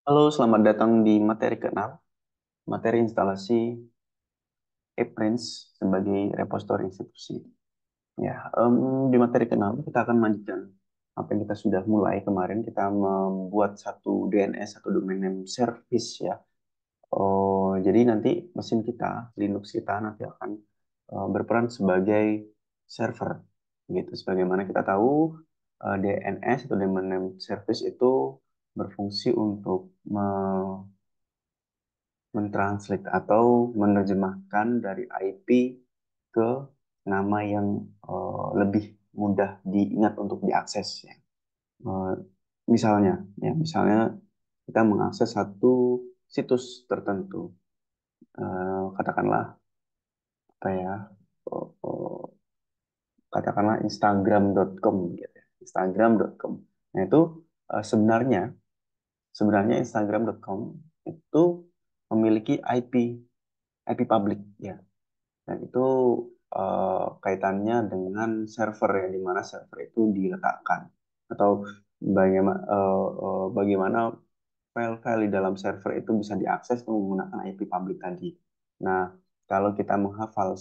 Halo, selamat datang di materi ke-6, materi instalasi ePrints sebagai repositori institusi. Ya, di materi ke-6 kita akan melanjutkan apa yang kita sudah mulai kemarin. Kita membuat satu DNS atau domain name service ya. Oh, jadi nanti mesin kita, Linux kita nanti akan berperan sebagai server. Gitu. Sebagaimana kita tahu, DNS atau domain name service itu berfungsi untuk mentranslate atau menerjemahkan dari IP ke nama yang lebih mudah diingat untuk diakses ya. Eh, misalnya kita mengakses satu situs tertentu, katakanlah apa ya, eh, eh, katakanlah Instagram.com gitu ya, Instagram.com. Nah itu sebenarnya sebenarnya Instagram.com itu memiliki IP public ya. Dan itu kaitannya dengan server yang di mana server itu diletakkan atau bagaimana file-file di dalam server itu bisa diakses menggunakan IP public tadi. Nah, kalau kita menghafal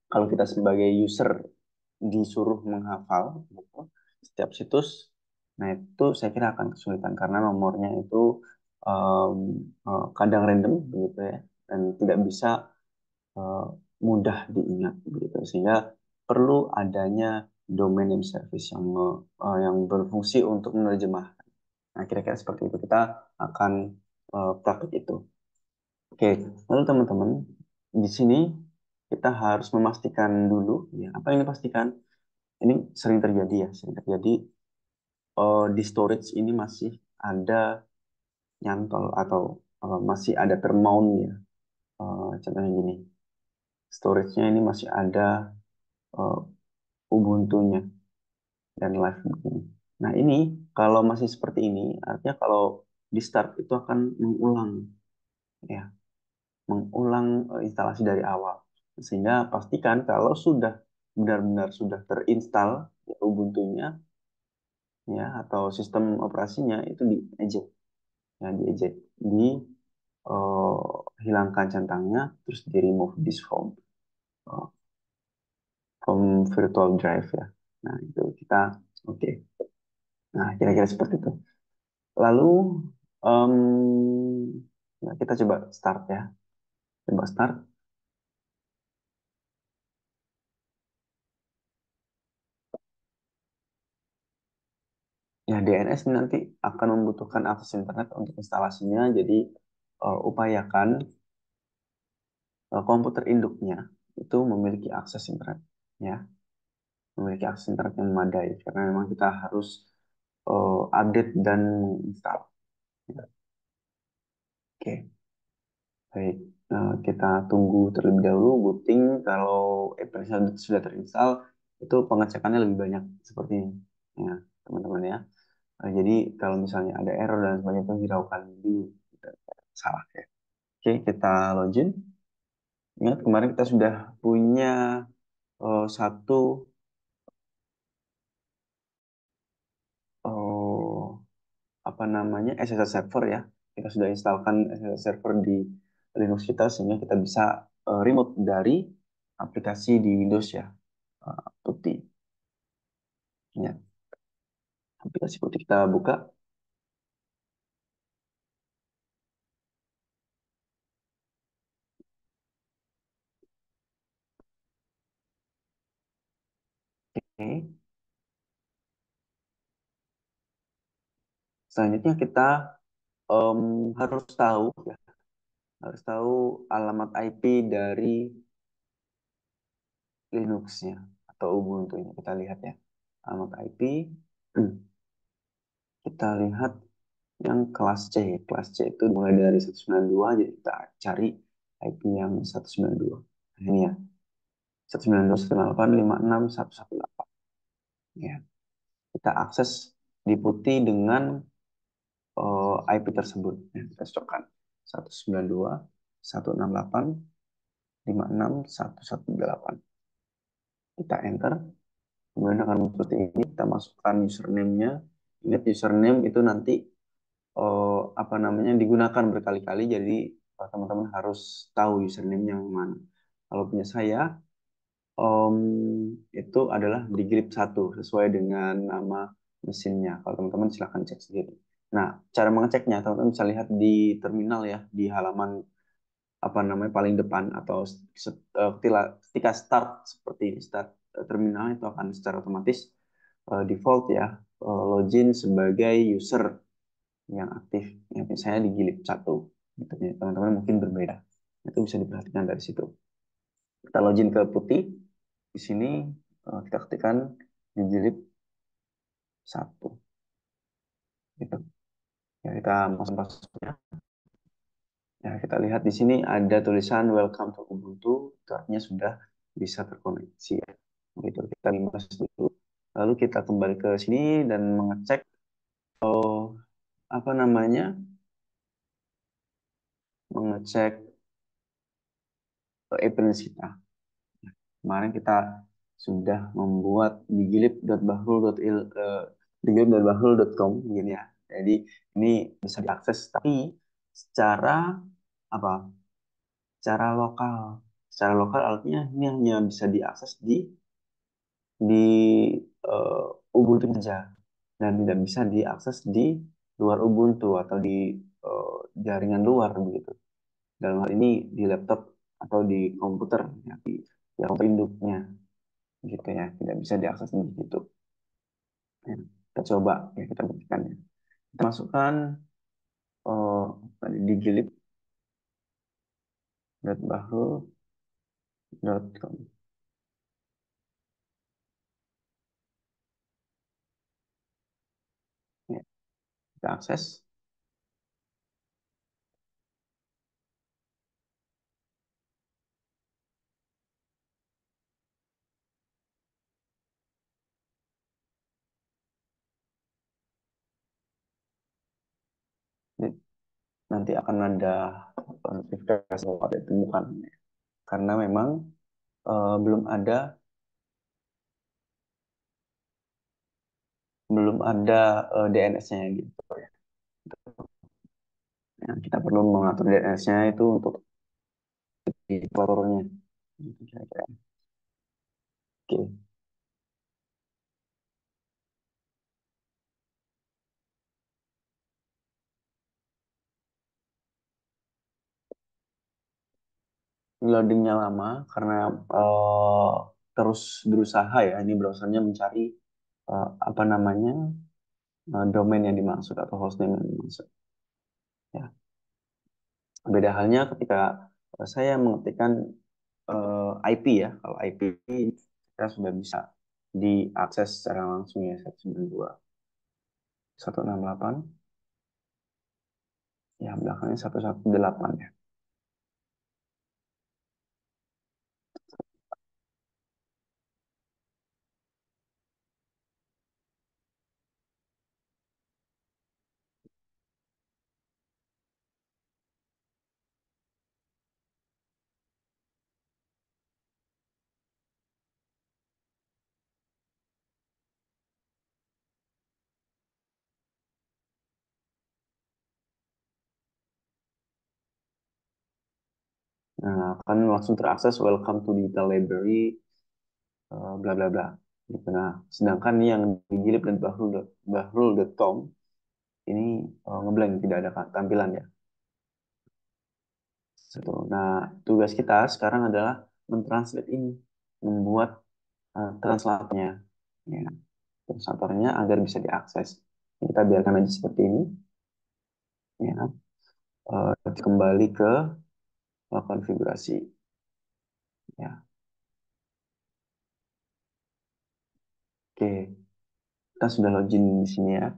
kalau kita sebagai user disuruh menghafal gitu, setiap situs, nah itu saya kira akan kesulitan karena nomornya itu em, kadang random begitu ya dan tidak bisa eh, mudah diingat begitu sehingga perlu adanya domain name service yang berfungsi untuk menerjemah. Nah, kira-kira seperti itu kita akan praktik itu. Oke, lalu teman-teman di sini kita harus memastikan dulu ya apa yang dipastikan ini sering terjadi ya sering terjadi di storage ini masih ada nyantol atau masih ada termount ya. Contohnya gini, storage-nya ini masih ada eh, Ubuntu-nya dan live begini. Nah, ini kalau masih seperti ini, artinya kalau di start itu akan mengulang ya, mengulang instalasi dari awal. Sehingga pastikan kalau sudah benar-benar sudah terinstall ya, Ubuntu-nya ya atau sistem operasinya itu di eject ya, di eject, di hilangkan centangnya terus di remove this uh, from virtual drive ya. Nah, itu kita oke. Nah, kira-kira seperti itu. Lalu em, ya, kita coba start ya. Coba start. Ya, DNS ini nanti akan membutuhkan akses internet untuk instalasinya. Jadi upayakan komputer induknya itu memiliki akses internet ya, memiliki akses internet yang memadai karena memang kita harus update dan install. Ya. Oke, baik. Kita tunggu terlebih dahulu booting. Kalau application sudah terinstall, itu pengecekannya lebih banyak seperti ini. Ya, teman-teman ya. Jadi kalau misalnya ada error dan sebagainya itu hiraukan dulu. Gitu. Salah ya. Oke, kita login. Ingat kemarin kita sudah punya satu oh, apa namanya SSH server ya. Kita sudah instalkan SSH server di Linux kita sehingga kita bisa remote dari aplikasi di Windows ya. Putih. Ya, aplikasi putih kita buka. Oke. Selanjutnya kita em, harus tahu ya, harus tahu alamat IP dari Linux-nya atau Ubuntu-nya. Kita lihat ya. Alamat IP. Kita lihat yang kelas C. Kelas C itu mulai dari 192, jadi kita cari IP yang 192. Nah, ini ya. 192.168.56.118. Ya. Kita akses di putih dengan IP tersebut. Ya, kita cocokkan 192.168.56.118. Kita enter. Kemudian akan seperti ini. Kita masukkan username-nya. Ingat username itu nanti apa namanya digunakan berkali-kali. Jadi teman-teman harus tahu username yang mana. Kalau punya saya Om, itu adalah di grip 1 sesuai dengan nama mesinnya. Kalau teman-teman silahkan cek sendiri. Nah, cara mengeceknya teman-teman bisa lihat di terminal ya, di halaman apa namanya paling depan atau ketika start seperti ini, start terminal itu akan secara otomatis default ya login sebagai user yang aktif. Yang misalnya di Gilip 1 gitu ya. Teman-teman mungkin berbeda. Itu bisa diperhatikan dari situ. Kita login ke putih. Di sini kita ketikkan dijilid satu gitu. Ya, kita masuk passwordnya. Ya, kita lihat di sini ada tulisan Welcome to Ubuntu. Itu artinya sudah bisa terkoneksi ya. Gitu. Kita limas dulu. Lalu kita kembali ke sini dan mengecek apa namanya? Mengecek appearance kita. Kemarin kita sudah membuat digilip.bahrul.com gini ya. Jadi ini bisa diakses tapi secara apa? Secara lokal. Secara lokal artinya ini hanya bisa diakses di Ubuntu saja dan tidak bisa diakses di luar Ubuntu atau di eh, jaringan luar begitu. Dalam hal ini di laptop atau di komputer ya, di yang induknya gitu ya, tidak bisa diakses di situ. Ya, kita coba ya kita buktikan ya. Kita masukkan tadi di gilip.bahrul.com. Ya, kita akses. Jadi, nanti akan ada notifikasi bahwa ada ditemukan karena memang belum ada DNS-nya gitu ya. Ya, kita perlu mengatur DNS-nya itu untuk di platformnya. Gitu kira-kira. Oke, loadingnya lama karena eh, terus berusaha ya. Ini browsernya mencari apa namanya domain yang dimaksud atau hostname yang dimaksud. Ya, beda halnya ketika saya mengetikkan IP ya. Kalau IP kita sudah bisa diakses secara langsung ya 192.168 ya belakangnya 118 ya. Nah, akan langsung terakses welcome to digital library bla bla bla gitu. Nah, sedangkan yang digilip dan bahrul.com ini ngeblank tidak ada tampilan ya. Gitu. Nah, tugas kita sekarang adalah mentranslate ini, membuat translatornya, ya, translatornya agar bisa diakses. Kita biarkan aja seperti ini, ya. Kembali ke konfigurasi, ya. Oke, kita sudah login di sini ya.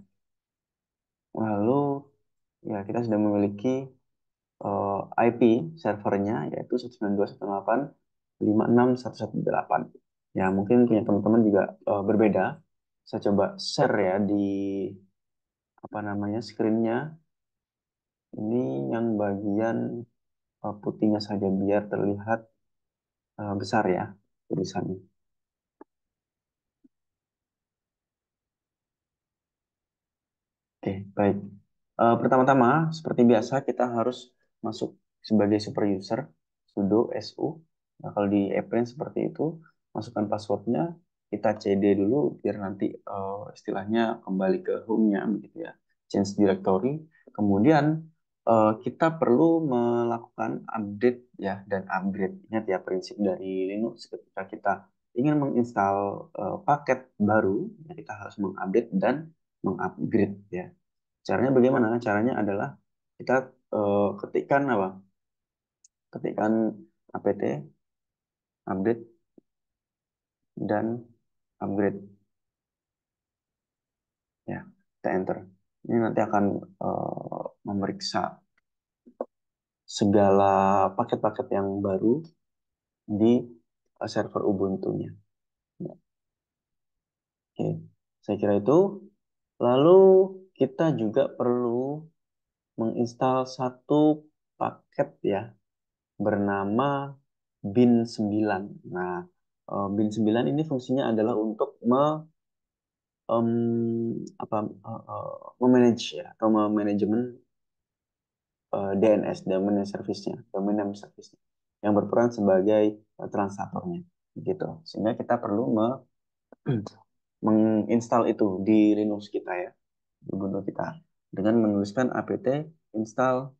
Lalu ya kita sudah memiliki IP servernya yaitu 192.168.56118. Ya, mungkin punya teman-teman juga berbeda. Saya coba share ya di apa namanya screen-nya. Ini yang bagian putihnya saja biar terlihat besar ya tulisannya. Oke, baik. Pertama-tama, seperti biasa, kita harus masuk sebagai super user, sudo su. Nah, kalau di Apprint seperti itu, masukkan passwordnya, kita cd dulu, biar nanti istilahnya kembali ke home-nya, begitu ya. Change directory. Kemudian, kita perlu melakukan update ya dan upgrade. Ingat ya, prinsip dari Linux ketika kita ingin menginstal paket baru, ya kita harus mengupdate dan mengupgrade ya. Caranya bagaimana? Caranya adalah kita ketikkan apa? Ketikkan apt update dan upgrade ya. Kita enter. Ini nanti akan memeriksa segala paket-paket yang baru di server Ubuntu-nya. Ya, oke, saya kira itu. Lalu kita juga perlu menginstal satu paket ya bernama bin 9. Nah, bin 9 ini fungsinya adalah untuk apa, memanage ya atau memanajemen DNS, domain service-nya, domain name service-nya, yang berperan sebagai translatornya, gitu. Sehingga kita perlu menginstal itu di Linux kita ya, di Ubuntu kita, dengan menuliskan apt install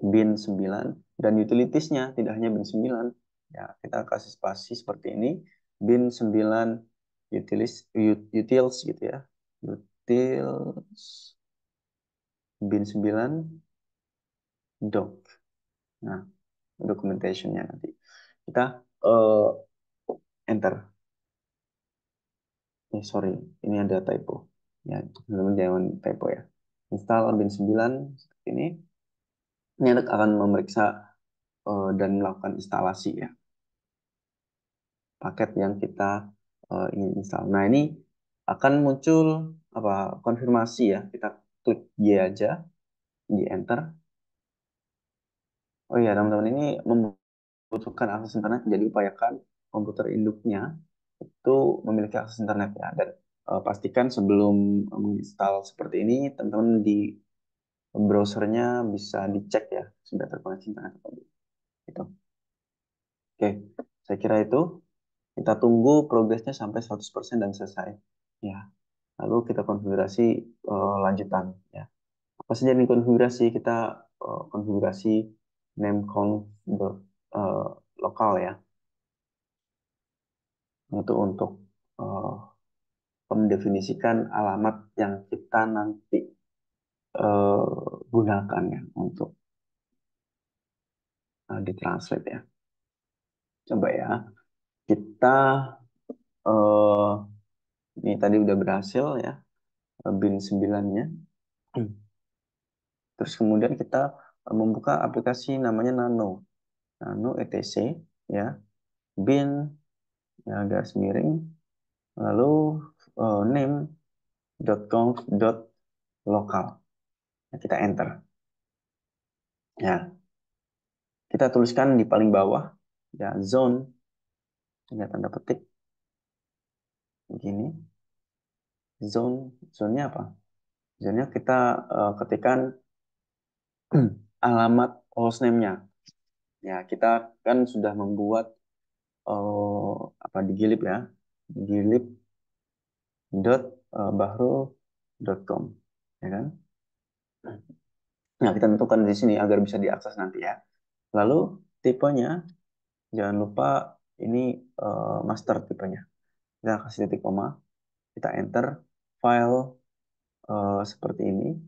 bin 9 dan utilitiesnya tidak hanya bin 9 ya, kita kasih spasi seperti ini, bin 9 utils gitu ya, utils bin 9 doc. Nah, documentationnya nanti kita eh, enter. Sorry, ini ada typo ya, teman-teman jangan typo ya. Install bin 9 seperti ini. Ini akan memeriksa dan melakukan instalasi ya paket yang kita ingin install. Nah, ini akan muncul apa, konfirmasi ya. Kita klik Y aja, di enter. Oh iya, teman-teman, ini membutuhkan akses internet, jadi upayakan komputer induknya itu memiliki akses internet ya. Dan pastikan sebelum menginstal seperti ini, teman-teman di browsernya bisa dicek ya, sudah terkoneksi internet atau belum. Gitu. Oke, saya kira itu. Kita tunggu progresnya sampai 100% dan selesai. Ya. Lalu kita konfigurasi lanjutan ya. Apa saja nih konfigurasi? Kita konfigurasi nameconf eh, lokal ya. Itu untuk eh, mendefinisikan alamat yang kita nanti gunakan ya untuk ditranslate ya. Coba ya. Kita eh, ini tadi udah berhasil ya, bin 9-nya. Terus kemudian kita membuka aplikasi namanya Nano. Nano etc ya, bin ya, garis miring, lalu name.conf.local. Nah, kita enter. Ya, kita tuliskan di paling bawah ya zone, ya tanda petik begini. Zonenya apa? Zonenya kita ketikkan alamat hostname-nya. Ya, kita kan sudah membuat apa di Gilib ya, gilib.bahru.com ya kan. Nah, kita tentukan di sini agar bisa diakses nanti ya. Lalu tipenya jangan lupa ini master tipenya. Kita kasih titik koma, kita enter file seperti ini.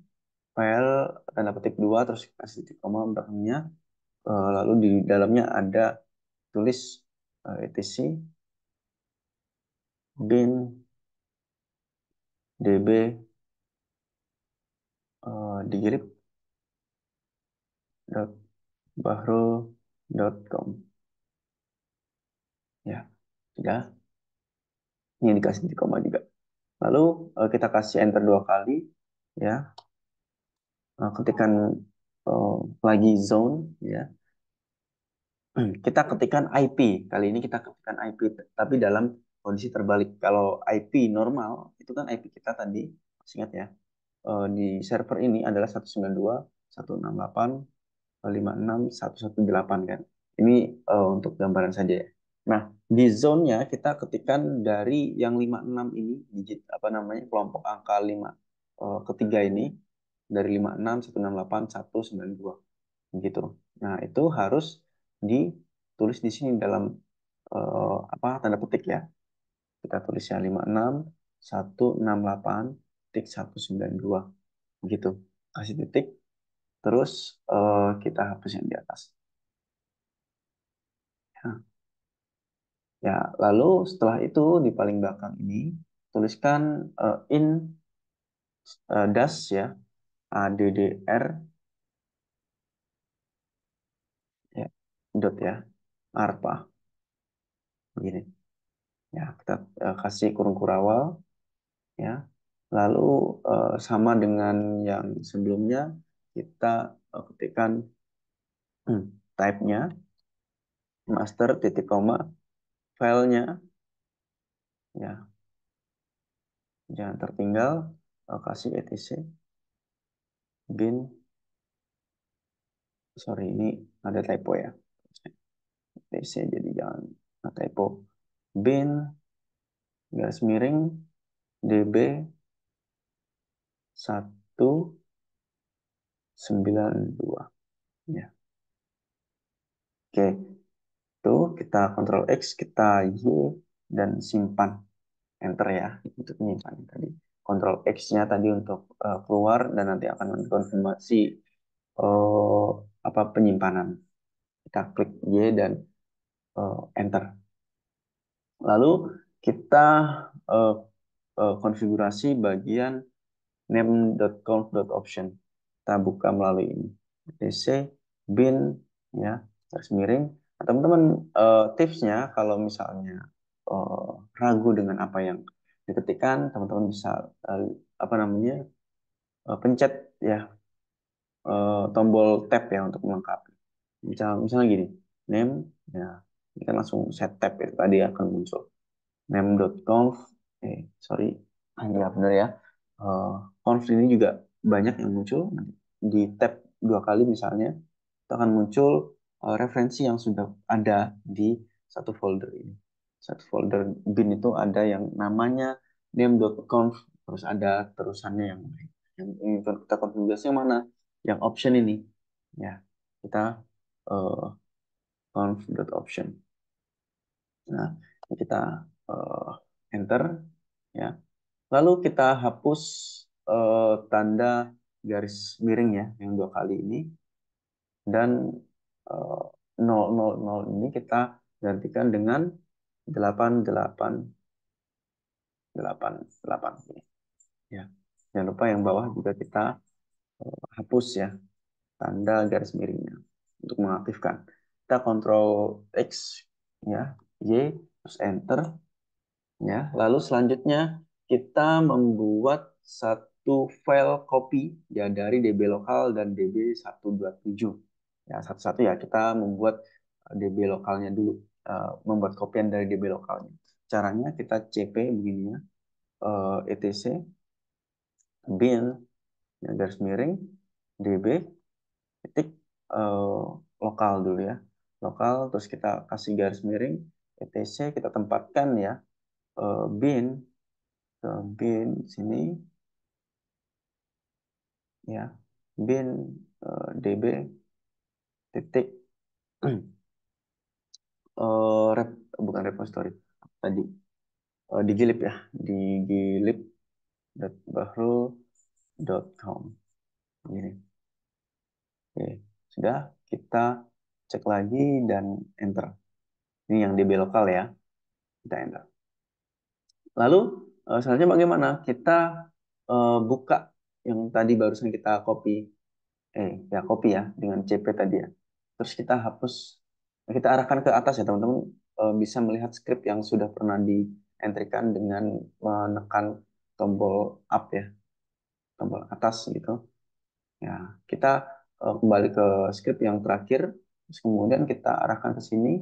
File tanda petik 2 terus kasih titik koma belakangnya. Lalu di dalamnya ada tulis etc bin db digrip.bahro.com ya. Sudah, ini dikasih titik koma juga. Lalu kita kasih enter 2 kali ya. Ketikkan lagi zone ya. Kita ketikkan IP. Kali ini kita ketikkan IP tapi dalam kondisi terbalik. Kalau IP normal itu kan IP kita tadi, masih ingat ya. di server ini adalah 192.168.56.118 kan. Ini untuk gambaran saja ya. Nah, di zone-nya kita ketikkan dari yang 56 ini, digit apa namanya, kelompok angka 5 ketiga ini, dari 56, 168, 192 gitu. Nah, itu harus ditulis di sini dalam apa tanda petik ya. Kita tulisnya 56, 168, titik 192 gitu. Kasih titik, terus kita hapus yang di atas. Ya. Ya, lalu setelah itu di paling belakang ini tuliskan in dash ya, addr ya, dot ya, arpa begini. Ya, kita kasih kurung kurawal ya. Lalu sama dengan yang sebelumnya kita ketikkan type-nya master titik koma filenya ya, jangan tertinggal, kasih etc bin, sorry ini ada typo ya, etc jadi jangan typo, bin garis miring db 192 ya. Oke, itu kita Ctrl X, kita Y dan simpan, enter ya untuk menyimpan tadi. Ctrl X-nya tadi untuk keluar dan nanti akan mengkonfirmasi eh, apa penyimpanan. Kita klik Y dan enter. Lalu kita eh, konfigurasi bagian name.conf.option. Kita buka melalui ini. etc bin ya garis miring. Nah, teman-teman tipsnya kalau misalnya eh, ragu dengan apa yang diketikkan, teman-teman bisa apa namanya pencet ya tombol tab ya untuk melengkapi. Misalnya gini, name ya kita langsung set tab itu tadi akan muncul name.conf sorry ya benar ya. Eh, conf ini juga banyak yang muncul di tab dua kali misalnya itu akan muncul referensi yang sudah ada di satu folder ini. Satu folder bin itu ada yang namanya name.conf, terus ada terusannya yang lain. Yang ingin kita konfigurasi yang mana? Yang option ini. Ya, kita uh, conf.option. Nah, kita eh, enter ya. Lalu kita hapus tanda garis miring ya yang dua kali ini dan 000 ini kita gantikan dengan 8888 ini. Ya. Jangan lupa yang bawah juga kita hapus ya tanda garis miringnya untuk mengaktifkan. Kita Ctrl X ya, Y, terus enter ya. Lalu selanjutnya kita membuat satu file copy ya dari DB lokal dan DB127. Ya, satu-satu ya kita membuat DB lokalnya dulu, membuat kopian dari DB lokalnya. Caranya kita CP begini ya, etc bin ya, garis miring DB titik eh, lokal dulu ya. Lokal terus kita kasih garis miring etc kita tempatkan ya bin ke bin sini ya bin db titik rep, bukan repository tadi digilip ya digilip.bahrul.com ini. Oke, sudah kita cek lagi dan enter. Ini yang db lokal ya, kita enter. Lalu selanjutnya bagaimana? Kita buka yang tadi barusan kita copy, ya copy ya dengan CP tadi ya. Terus kita hapus, kita arahkan ke atas ya teman-teman. Bisa melihat script yang sudah pernah dientrikan dengan menekan tombol up ya, tombol atas gitu. Ya, kita kembali ke script yang terakhir, terus kemudian kita arahkan ke sini,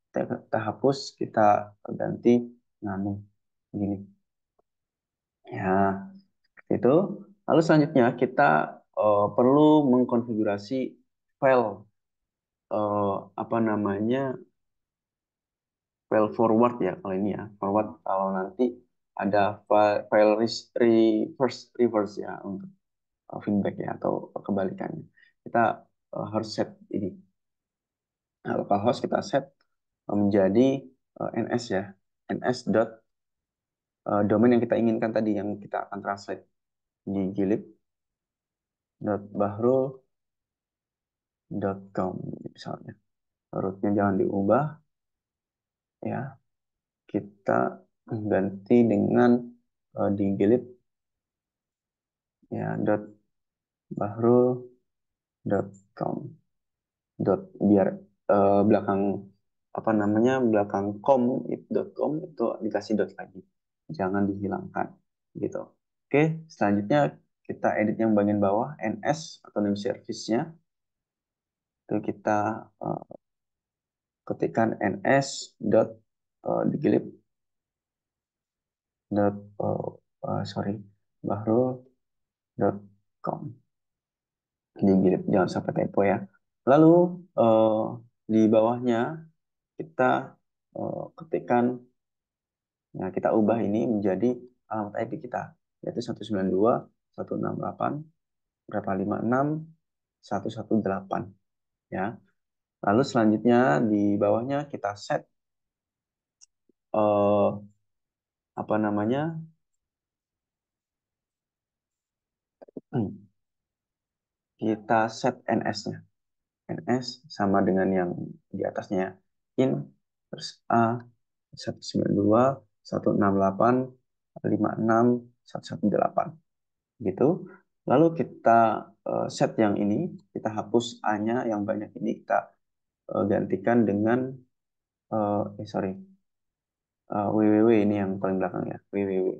kita hapus, kita ganti nano gini. Ya, seperti itu. Lalu selanjutnya kita perlu mengkonfigurasi file apa namanya file forward ya kalau ini ya forward kalau nanti ada file reverse reverse ya untuk feedback ya atau kebalikannya kita harus set ini. Nah, localhost kita set menjadi ns ya ns dot domain yang kita inginkan tadi yang kita akan translate di gilib dot bahrul dot com misalnya rootnya jangan diubah ya kita ganti dengan di gilib ya dot bahrul dot com dot biar belakang apa namanya belakang com itu dikasih dot lagi jangan dihilangkan gitu. Oke, selanjutnya kita edit yang bagian bawah ns atau name service-nya itu kita eh, ketikkan ns dot digilip dot sorry bahrul dot com digilip jangan sampai typo ya. Lalu eh, di bawahnya kita ketikkan. Nah, kita ubah ini menjadi alamat IP kita, yaitu 192.168 berapa 56.118 ya. Lalu selanjutnya di bawahnya kita set eh, apa namanya? Kita set NS-nya. NS sama dengan yang di atasnya in terus A 192.168.56.118 gitu. Lalu kita set yang ini, kita hapus A-nya yang banyak ini kita gantikan dengan sorry www ini yang paling belakang ya www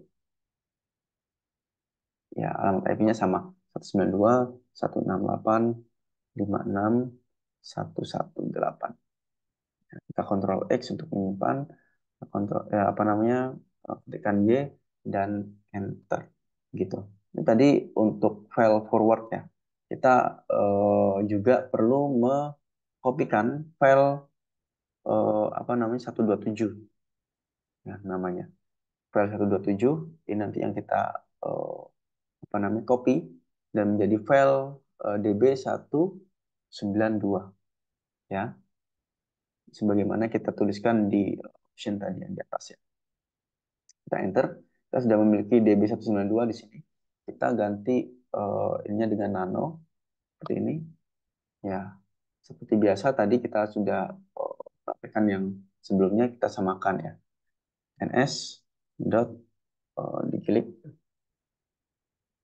ya alamat IP-nya sama 192.168.56.118 kita kontrol X untuk menyimpan kontrol ya apa namanya ketikkan Y dan enter gitu. Ini tadi untuk file forward ya kita juga perlu mengkopikan file apa namanya 127 ya namanya file 127 ini nanti yang kita eh, apa namanya copy dan menjadi file db192 ya sebagaimana kita tuliskan di option tadi yang di atas ya kita enter kita sudah memiliki db192 di sini kita ganti ininya dengan nano seperti ini ya seperti biasa tadi kita sudah praktekkan yang sebelumnya kita samakan ya ns dot diklik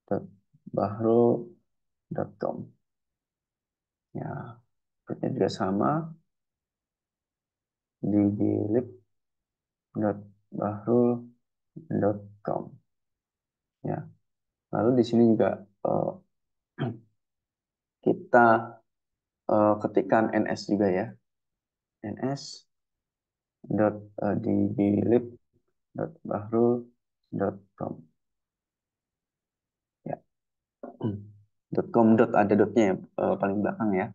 dot bahrul.com ya berikutnya juga sama di gilib.bahrul.com ya lalu di sini juga eh, kita ketikkan ns juga ya ns dot di gilib.bahrul.com ya .com dot ada dotnya ya paling belakang ya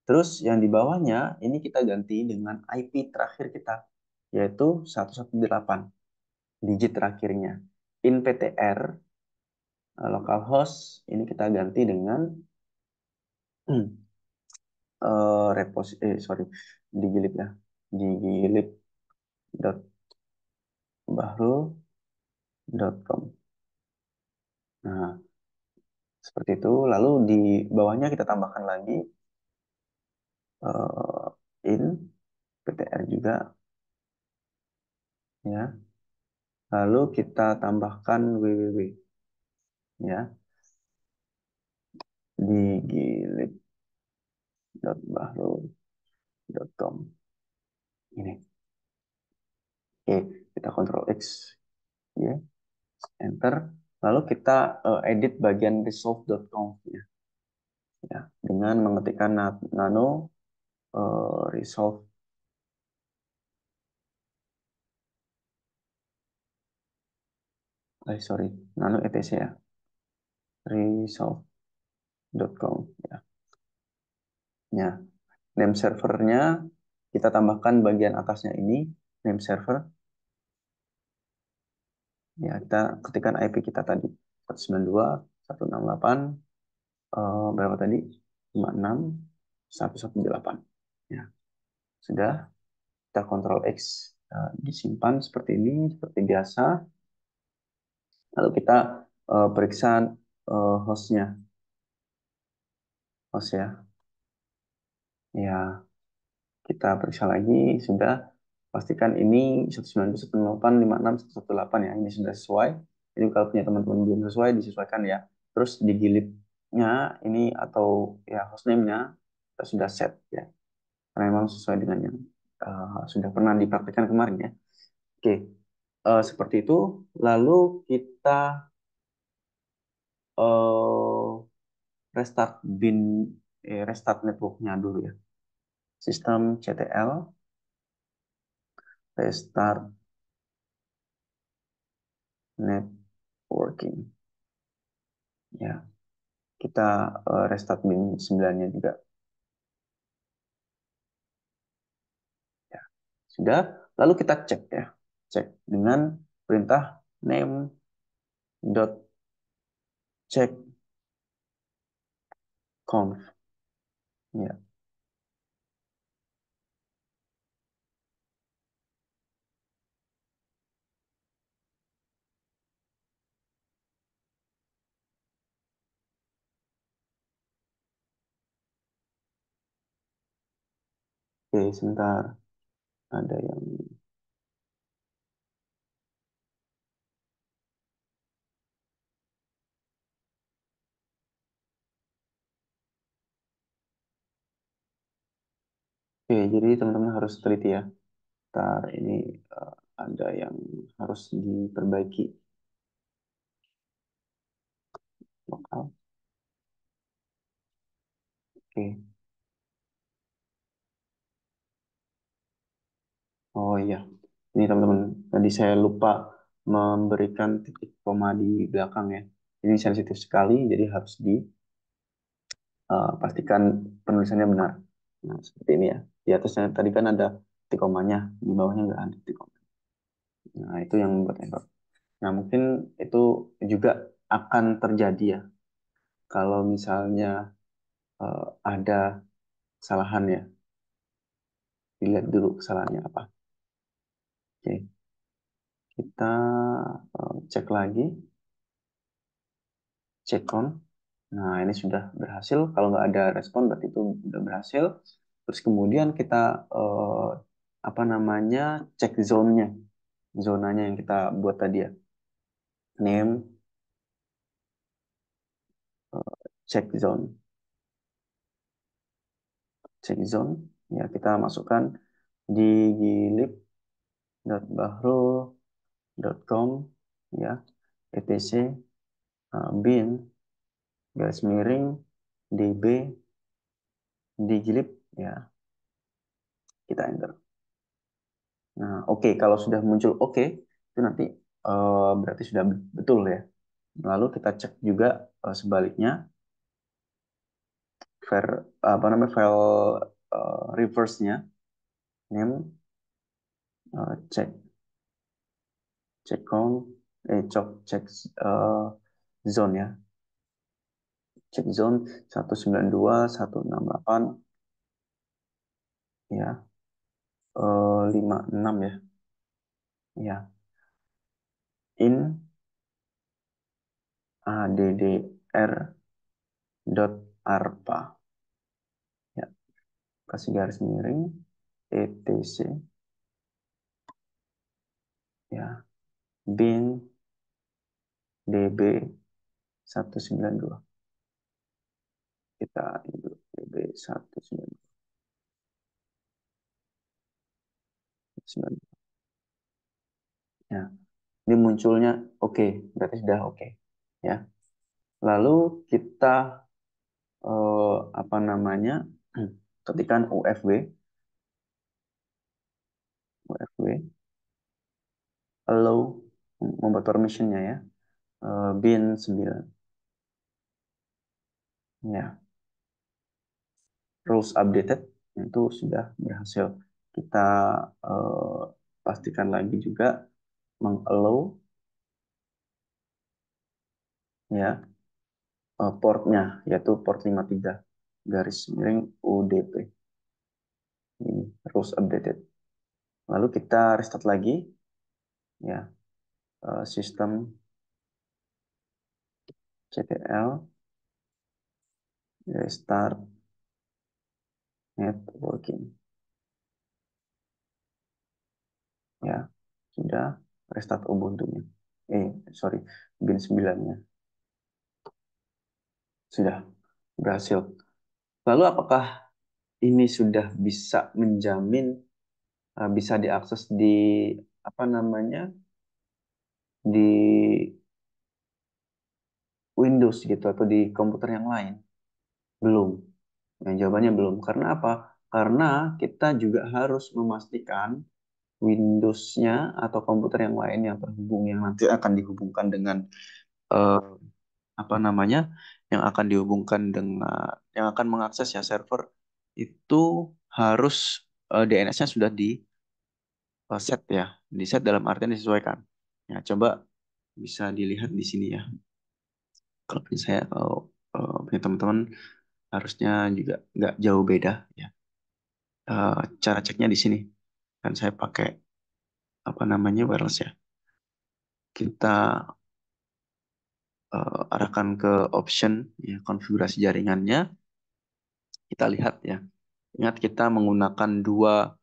terus yang di bawahnya ini kita ganti dengan IP terakhir kita yaitu 118 digit terakhirnya InPTR localhost ini kita ganti dengan sorry digilip ya digilip.bahrul.com nah seperti itu lalu di bawahnya kita tambahkan lagi in ptr juga ya lalu kita tambahkan www ya digilip.bahrul.com ini oke kita kontrol X ya enter lalu kita edit bagian resolve.conf ya dengan mengetikkan nano resolve sorry nano etc ya resolve.com ya. Ya, name servernya kita tambahkan bagian atasnya ini name server. Ya, kita ketikkan IP kita tadi 192.168 berapa tadi? 56.118. Ya, sudah kita Ctrl X disimpan seperti ini seperti biasa. Lalu kita periksa hostnya, host ya. Ya, kita periksa lagi sudah pastikan ini 192.168.56.118 ya. Ini sudah sesuai. Jadi kalau punya teman-teman belum sesuai disesuaikan ya. Terus di gilipnya ini atau ya hostname-nya kita sudah set ya. Karena memang sesuai dengan yang sudah pernah dipraktikkan kemarin ya. Oke, seperti itu. Lalu kita eh, restart restart networknya dulu ya. Sistem CTL restart networking ya. Kita restart bin 9-nya juga ya. Sudah, lalu kita cek ya. Cek dengan perintah name dot check conf ya. Oke, sebentar. Ada yang oke, jadi teman-teman harus teliti ya. Ntar ini ada yang harus diperbaiki lokal. Oke. Oh iya, ini teman-teman, tadi saya lupa memberikan titik koma di belakang ya. Ini sensitif sekali, jadi harus dipastikan penulisannya benar. Nah, seperti ini ya. Di atasnya tadi kan ada titik komanya, di bawahnya nggak ada titik koma. Nah, itu yang membuat error. Nah, mungkin itu juga akan terjadi ya, kalau misalnya ada kesalahan ya. Dilihat dulu kesalahannya apa. Oke, kita cek lagi, check on. Nah, ini sudah berhasil. Kalau nggak ada respon, berarti itu sudah berhasil. Terus kemudian kita eh, apa namanya cek zone-nya, zonanya yang kita buat tadi ya. Name, check zone, check zone. Ya, kita masukkan di gilib.bahrul.com ya, etc. bin garis miring db di gilib ya, kita enter. Nah, oke, kalau sudah muncul oke, itu nanti berarti sudah betul ya. Lalu kita cek juga sebaliknya file apa namanya file reverse-nya name cek cek count cek eh, zone ya. Cek zone 192.168 ya 56 ya. Ya, in addr dot arpa ya, kasih garis miring etc ya, bin db 192. Kita itu db 192. Ya, ini munculnya oke, berarti sudah oke. Ya, lalu kita apa namanya ketikkan UFW allow membuat permissionnya ya bin 9 Ya, rules updated itu sudah berhasil. Kita eh, pastikan lagi juga mengallow ya portnya, yaitu port 53 garis miring UDP. Ini rules updated. Lalu kita restart lagi ya, sistem CTL restart networking ya, sudah restart Ubuntu-nya. Sorry, bin 9-nya sudah berhasil. Lalu apakah ini sudah bisa menjamin bisa diakses di apa namanya di Windows gitu atau di komputer yang lain? Belum. Nah, jawabannya belum. Karena apa? Karena kita juga harus memastikan Windows-nya atau komputer yang lain yang terhubung yang nanti akan dihubungkan dengan eh, apa namanya yang akan dihubungkan dengan yang akan mengakses ya server itu harus DNS-nya sudah di set ya, di set dalam artian disesuaikan. Ya, coba bisa dilihat di sini ya. Kalau punya saya, kalau punya teman-teman harusnya juga nggak jauh beda ya. Cara ceknya di sini. Dan saya pakai apa namanya wireless ya. Kita arahkan ke option ya, konfigurasi jaringannya. Kita lihat ya. Ingat kita menggunakan dua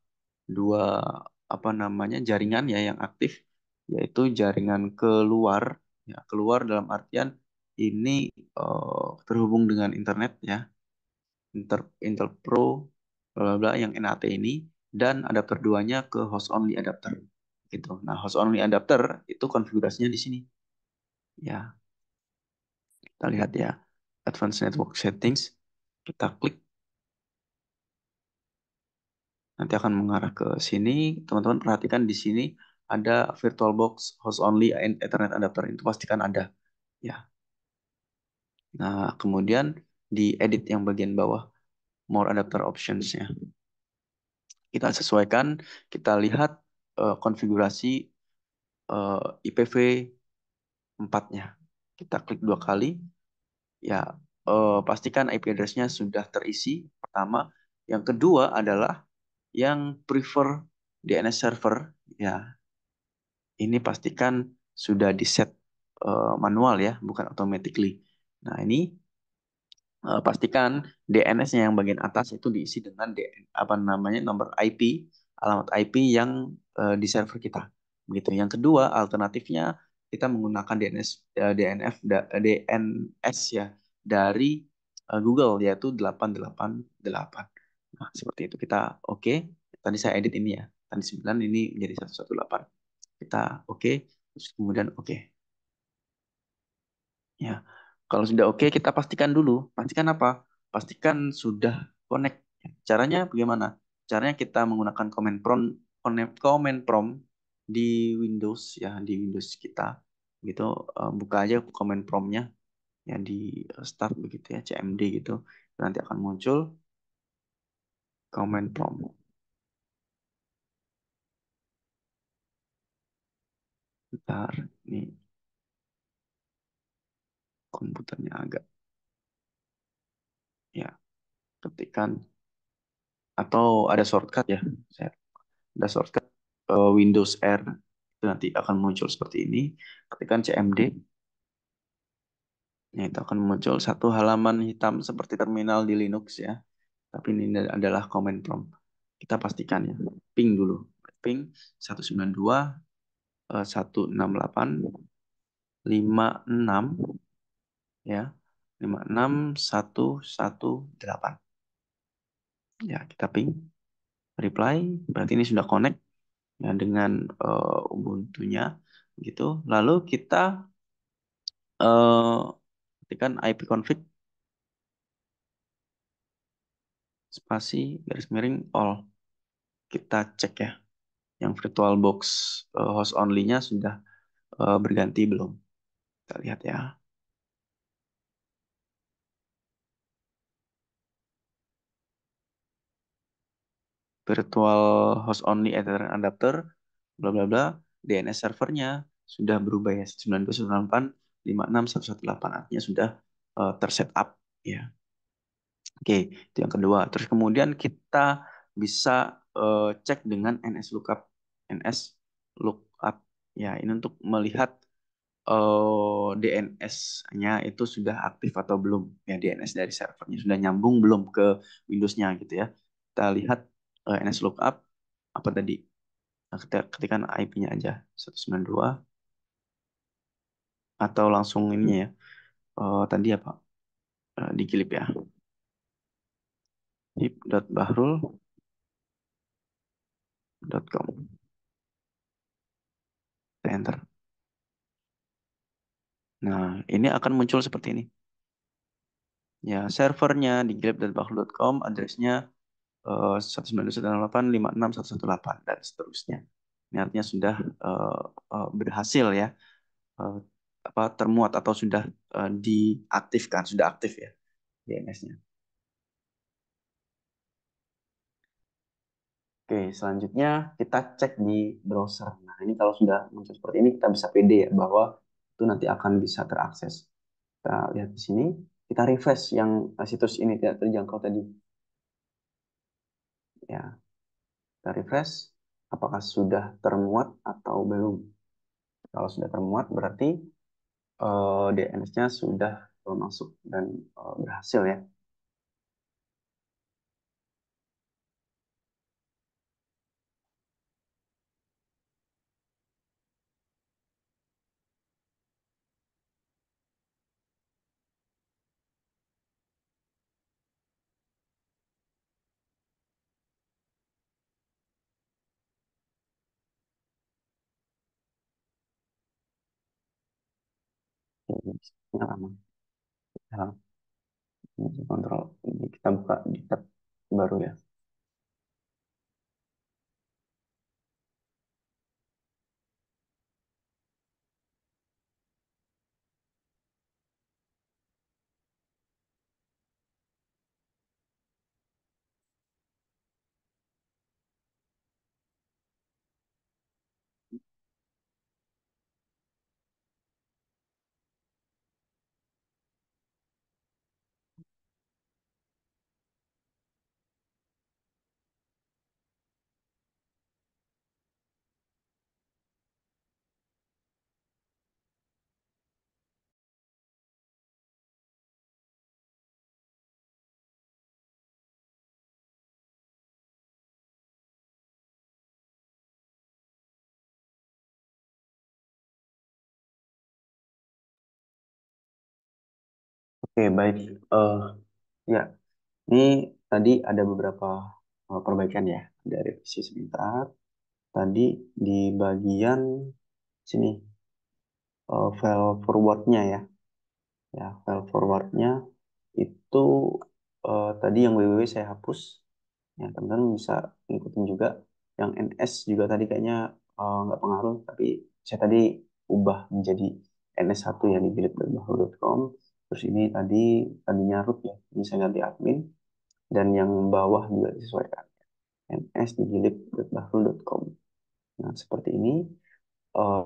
dua apa namanya jaringan ya yang aktif, yaitu jaringan keluar ya, keluar dalam artian ini terhubung dengan internet ya, Intel Pro bla bla bla yang NAT ini, dan adapter duanya ke host only adapter gitu. Nah, host only adapter itu konfigurasinya di sini ya. Kita lihat ya, advanced network settings, kita klik, nanti akan mengarah ke sini. Teman-teman perhatikan di sini ada VirtualBox host only and Ethernet adapter, itu pastikan ada ya. Nah, kemudian di edit yang bagian bawah more adapter options ya. Kita sesuaikan, kita lihat konfigurasi IPv 4-nya. Kita klik dua kali ya, pastikan IP address-nya sudah terisi pertama. Yang kedua adalah yang prefer DNS server ya, ini pastikan sudah di set manual ya, bukan automatically. Nah, ini pastikan DNS-nya yang bagian atas itu diisi dengan apa namanya nomor IP, alamat IP yang di server kita. Begitu. Yang kedua, alternatifnya kita menggunakan DNS ya dari Google, yaitu 888. Nah, seperti itu. Kita oke. Tadi saya edit ini ya. Tadi 9 ini menjadi 118. Kita oke, terus kemudian oke. Ya, kalau sudah oke, kita pastikan dulu. Pastikan apa? Pastikan sudah connect. Caranya bagaimana? Caranya kita menggunakan command prompt di Windows ya, di Windows kita. Gitu, buka aja command prompt-nya ya di start begitu ya, CMD gitu. Nanti akan muncul command prompt. Bentar, ini komputernya agak ya, ketikan atau ada shortcut ya. Saya ada shortcut Windows R, itu nanti akan muncul seperti ini. Ketikkan CMD, ya, itu akan muncul satu halaman hitam seperti terminal di Linux ya. Tapi ini adalah command prompt. Kita pastikan ya. Ping dulu. Ping 192 168 56 ya. 56118. Ya, kita ping reply, berarti ini sudah connect ya dengan Ubuntu-nya gitu. Lalu kita ketikkan ipconfig spasi garis miring all. Kita cek ya, yang VirtualBox host only-nya sudah berganti belum? Kita lihat ya. virtual host only Ethernet adapter, bla bla bla, DNS servernya sudah berubah ya 92.168.56.118 artinya sudah terset up ya. Oke, itu yang kedua. Terus kemudian kita bisa cek dengan NS lookup ya ini untuk melihat DNS-nya itu sudah aktif atau belum ya DNS dari servernya sudah nyambung belum ke Windows-nya gitu ya. Kita lihat NS lookup apa tadi? Nah, kita ketikkan IP-nya aja 192 atau langsung ini ya. Tadi apa? Digilip ya. Hip.bahrul.com. Enter. Nah, ini akan muncul seperti ini. Ya, servernya di grab.bahrul.com, addressnya 192.168.56.118 dan seterusnya. Ini artinya sudah eh, berhasil ya, eh, apa termuat atau sudah diaktifkan, sudah aktif ya DNS-nya. Oke, selanjutnya kita cek di browser. Nah, ini kalau sudah muncul seperti ini, kita bisa pede ya bahwa itu nanti akan bisa terakses. Kita lihat di sini, kita refresh yang situs ini tidak terjangkau tadi. Ya, kita refresh, apakah sudah termuat atau belum? Kalau sudah termuat, berarti DNS-nya sudah masuk dan berhasil ya. Oke, ini lama. Kita kontrol. Ini kita buka di tab baru ya. Oke, baik. Eh ya, ini tadi ada beberapa perbaikan ya. Ada revisi sebentar. Tadi di bagian sini file forwardnya ya. Ya, file forwardnya itu tadi yang www saya hapus. Ya, teman-teman bisa ngikutin juga. Yang NS juga tadi kayaknya nggak pengaruh, tapi saya tadi ubah menjadi NS1 yang di bilik.bahrul.com. Terus ini tadinya root ya, ini saya ganti admin. Dan yang bawah juga disesuaikan. NS di bilik.bahrul.com. Nah, seperti ini. Eh,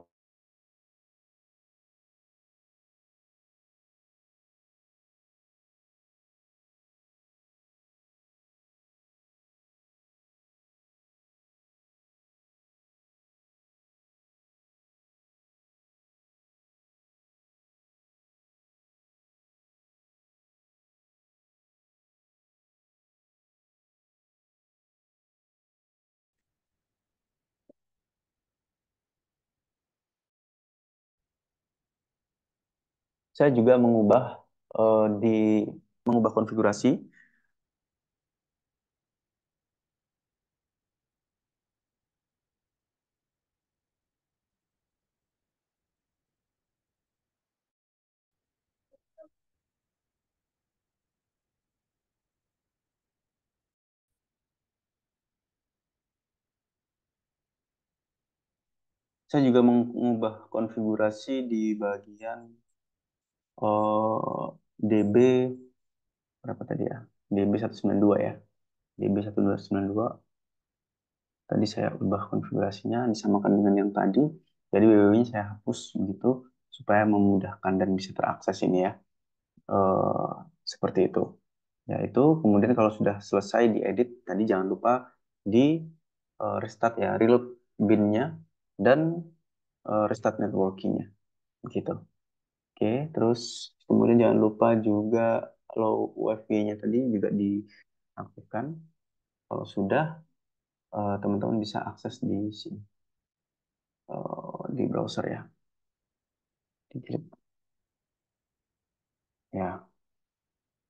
saya juga mengubah konfigurasi. Saya juga mengubah konfigurasi di bagian DB berapa tadi ya? DB 192 ya. DB 1292 Tadi saya ubah konfigurasinya disamakan dengan yang tadi. Jadi www-nya saya hapus begitu supaya memudahkan dan bisa terakses ini ya. Eh, Seperti itu. Ya itu kemudian kalau sudah selesai diedit, tadi jangan lupa di restart ya, reload bin-nya dan restart networking-nya. Gitu. Oke, terus kemudian jangan lupa juga kalau WiFi-nya tadi juga diaktifkan. Kalau sudah, teman-teman bisa akses di sini, di browser ya. Diklik. Ya,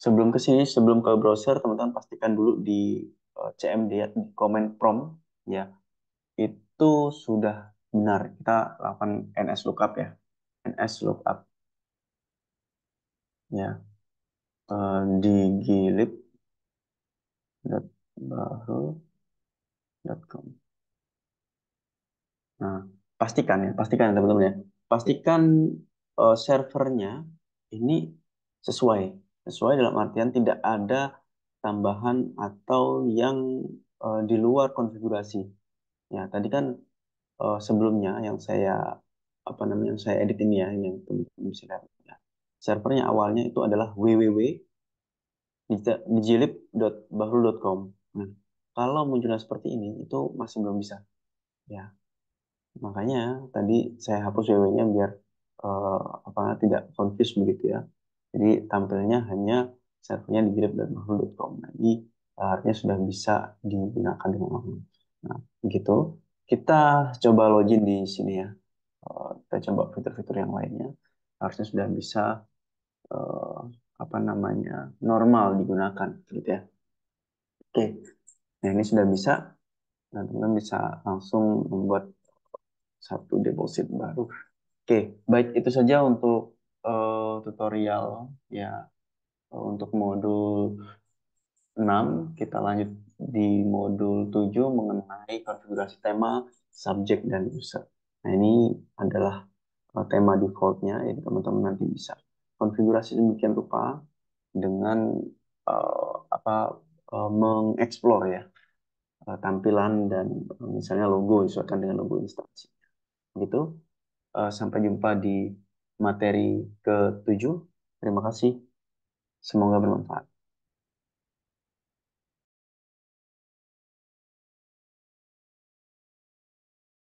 sebelum ke sini, sebelum ke browser, teman-teman pastikan dulu di CMD ya, di command prompt ya, itu sudah benar. Kita lakukan NS lookup ya, NS lookup ya, di gilib.bahru.com. Nah, pastikan ya teman-teman ya. Pastikan servernya ini sesuai. Sesuai dalam artian tidak ada tambahan atau yang di luar konfigurasi. Ya, tadi kan sebelumnya yang saya apa namanya yang saya edit ini ya, yang teman-teman bisa lihat ya. Servernya awalnya itu adalah www.dijilib.bahru.com. Nah, kalau munculnya seperti ini itu masih belum bisa. Ya, makanya tadi saya hapus WW-nya biar eh, apa tidak confuse begitu ya. Jadi tampilnya hanya servernya di grab.mahfud.com. Nah, ini artinya sudah bisa digunakan dengan normal. Nah, begitu. Kita coba login di sini ya. Kita coba fitur-fitur yang lainnya. Harusnya sudah bisa eh, apa namanya normal digunakan gitu ya. Oke. Nah, ini sudah bisa. Nah, teman-teman bisa langsung membuat satu deposit baru. Oke, baik itu saja untuk tutorial ya untuk modul 6. Kita lanjut di modul 7 mengenai konfigurasi tema, subjek, dan user. Nah, ini adalah tema defaultnya, jadi teman-teman nanti bisa konfigurasi demikian rupa dengan apa mengeksplor ya tampilan dan misalnya logo disesuaikan dengan logo instansi. Gitu. Sampai jumpa di materi ke-7. Terima kasih. Semoga bermanfaat.